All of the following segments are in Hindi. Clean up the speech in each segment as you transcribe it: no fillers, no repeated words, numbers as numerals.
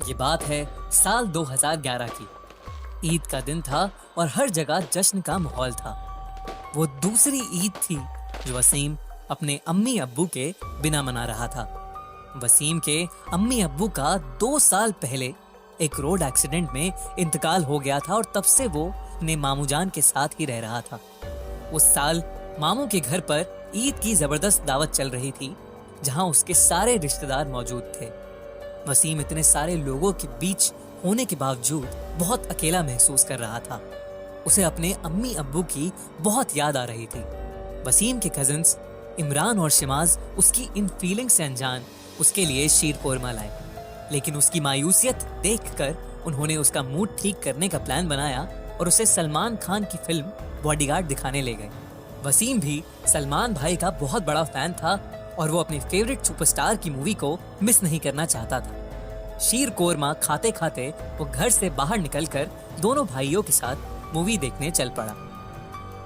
ये बात है साल 2011 की। ईद का दिन था और हर जगह जश्न का माहौल था। वो दूसरी ईद थी जो वसीम अपने अम्मी अब्बू के बिना मना रहा था। वसीम के अम्मी अब्बू का 2 साल पहले एक रोड एक्सीडेंट में इंतकाल हो गया था और तब से वो अपने मामू जान के साथ ही रह रहा था। उस साल मामू के घर पर ईद की जबरदस्त दावत चल रही थी, जहां उसके सारे रिश्तेदार मौजूद थे। वसीम इतने सारे लोगों के बीच होने के बावजूद बहुत अकेला महसूस कर रहा था। उसे अपने अम्मी अब्बू की बहुत याद आ रही थी। वसीम के कजिन्स इमरान और शिमाज उसकी इन फीलिंग से अनजान उसके लिए शीर कोरमा लाए, लेकिन उसकी मायूसियत देखकर उन्होंने उसका मूड ठीक करने का प्लान बनाया और उसे सलमान खान की फिल्म बॉडीगार्ड दिखाने ले गए। वसीम भी सलमान भाई का बहुत बड़ा फैन था और वो अपने फेवरेट सुपरस्टार की मूवी को मिस नहीं करना चाहता था। शीर कोरमा खाते खाते वो घर से बाहर निकलकर दोनों भाइयों के साथ मूवी देखने चल पड़ा।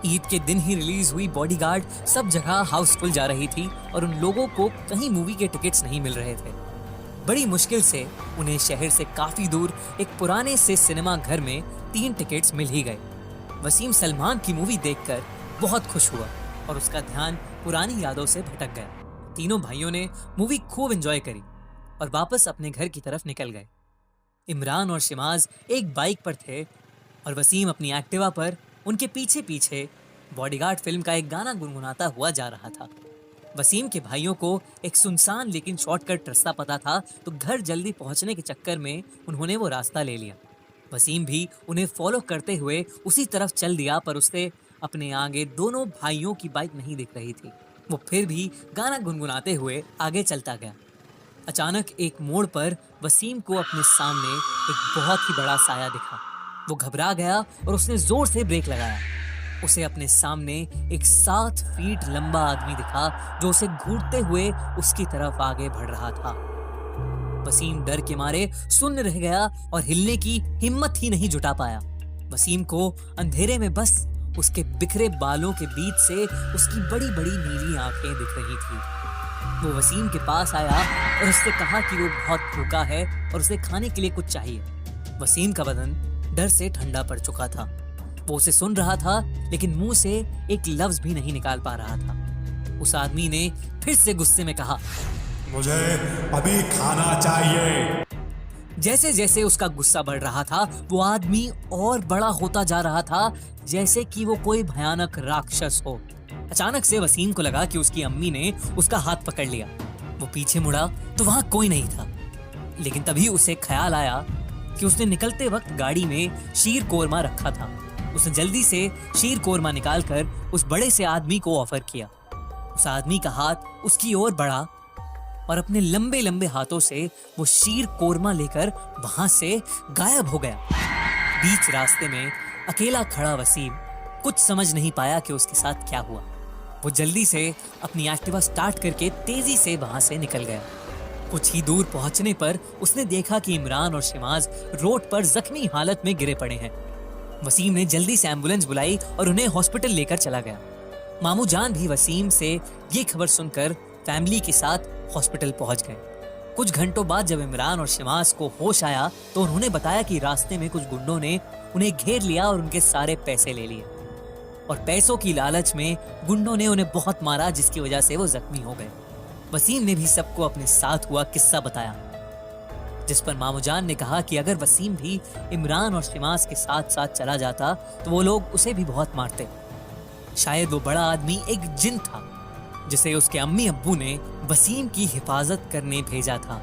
ईद के दिन ही रिलीज हुई बॉडीगार्ड सब जगह हाउसफुल जा रही थी और उन लोगों को कहीं मूवी के टिकट्स नहीं मिल रहे थे। बड़ी मुश्किल से उन्हें शहर से काफी दूर एक पुराने से सिनेमा घर में 3 टिकट्स मिल ही गए। वसीम सलमान की मूवी देखकर बहुत खुश हुआ और उसका ध्यान पुरानी यादों से भटक गया। तीनों भाइयों ने मूवी खूब एंजॉय करी और वापस अपने घर की तरफ निकल गए। इमरान और शिमाज एक बाइक पर थे और वसीम अपनी एक्टिवा पर उनके पीछे पीछे बॉडीगार्ड फिल्म का एक गाना गुनगुनाता हुआ जा रहा था। वसीम के भाइयों को एक सुनसान लेकिन शॉर्टकट रास्ता पता था, तो घर जल्दी पहुंचने के चक्कर में उन्होंने वो रास्ता ले लिया। वसीम भी उन्हें फॉलो करते हुए उसी तरफ चल दिया, पर उससे अपने आगे दोनों भाइयों की बाइक नहीं दिख रही थी। वो फिर भी गाना गुनगुनाते हुए आगे चलता गया। अचानक एक मोड़ पर वसीम को अपने सामने एक बहुत ही बड़ा साया दिखा। वो घबरा गया और उसने जोर से ब्रेक लगाया। उसे अपने सामने एक 7 फीट लंबा आदमी दिखा जो उसे घूरते हुए उसकी तरफ आगे बढ़ रहा था। वसीम डर के मारे सुन्न रह गया और हिलने की हिम्मत ही नहीं जुटा पाया। वसीम को अंधेरे में बस उसके बिखरे बालों के बीच से उसकी बड़ी बड़ी नीली आंखें दिख रही थी। वो वसीम के पास आया और उससे कहा कि वो बहुत भूखा है और उसे खाने के लिए कुछ चाहिए। वसीम का बदन डर से ठंडा पड़ चुका था। वो उसे सुन रहा था, लेकिन मुंह से एक लफ्ज भी नहीं निकाल पा रहा था। उस आदमी ने फिर से गुस्से में कहा, मुझे अभी खाना चाहिए। जैसे जैसे उसका गुस्सा बढ़ रहा था, वो आदमी और बड़ा होता जा रहा था, जैसे कि वो कोई भयानक राक्षस हो। अचानक से वसीम को लगा कि उसकी अम्मी ने उसका हाथ पकड़ लिया। वो पीछे मुड़ा तो वहां कोई नहीं था, लेकिन तभी उसे ख्याल आया कि उसने निकलते वक्त गाड़ी में शीर कोरमा रखा था। उसने जल्दी से शीर कोरमा निकालकर उस बड़े से आदमी को ऑफर किया। उस आदमी का हाथ उसकी ओर बढ़ा और अपने लंबे लंबे हाथों से वो शीर कोरमा लेकर वहां से गायब हो गया। बीच रास्ते में अकेला खड़ा वसीम कुछ समझ नहीं पाया कि उसके साथ क्या हुआ। वो जल्दी से अपनी एक्टिवा स्टार्ट करके तेजी से वहां से निकल गया। कुछ ही दूर पहुंचने पर उसने देखा कि इमरान और शिमाज रोड पर जख्मी हालत में गिरे पड़े हैं। वसीम ने जल्दी से एम्बुलेंस बुलाई और उन्हें हॉस्पिटल लेकर चला गया। मामू जान भी वसीम से ये खबर सुनकर फैमिली के साथ हॉस्पिटल पहुंच गए। कुछ घंटों बाद जब इमरान और शिमाज को होश आया तो उन्होंने बताया कि रास्ते में कुछ गुंडों ने उन्हें घेर लिया और उनके सारे पैसे ले लिए, और पैसों की लालच में गुंडों ने उन्हें बहुत मारा, जिसकी वजह से वो जख्मी हो गए। वसीम ने भी सबको अपने साथ हुआ किस्सा बताया, जिस पर मामू जान ने कहा कि अगर वसीम भी इमरान और शिमाज के साथ साथ चला जाता तो वो लोग उसे भी बहुत मारते। शायद वो बड़ा आदमी एक जिन था जिसे उसके अम्मी अब्बू ने वसीम की हिफाजत करने भेजा था।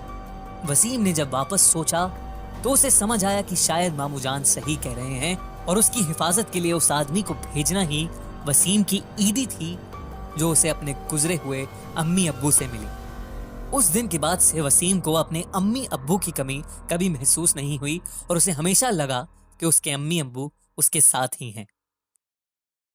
वसीम ने जब वापस सोचा तो उसे समझ आया कि शायद मामू जान सही कह रहे हैं और उसकी हिफाजत के लिए उस आदमी को भेजना ही वसीम की ईदी थी जो उसे अपने गुजरे हुए अम्मी अब्बू से मिली। उस दिन के बाद से वसीम को अपने अम्मी अब्बू की कमी कभी महसूस नहीं हुई और उसे हमेशा लगा कि उसके अम्मी अब्बू उसके साथ ही हैं।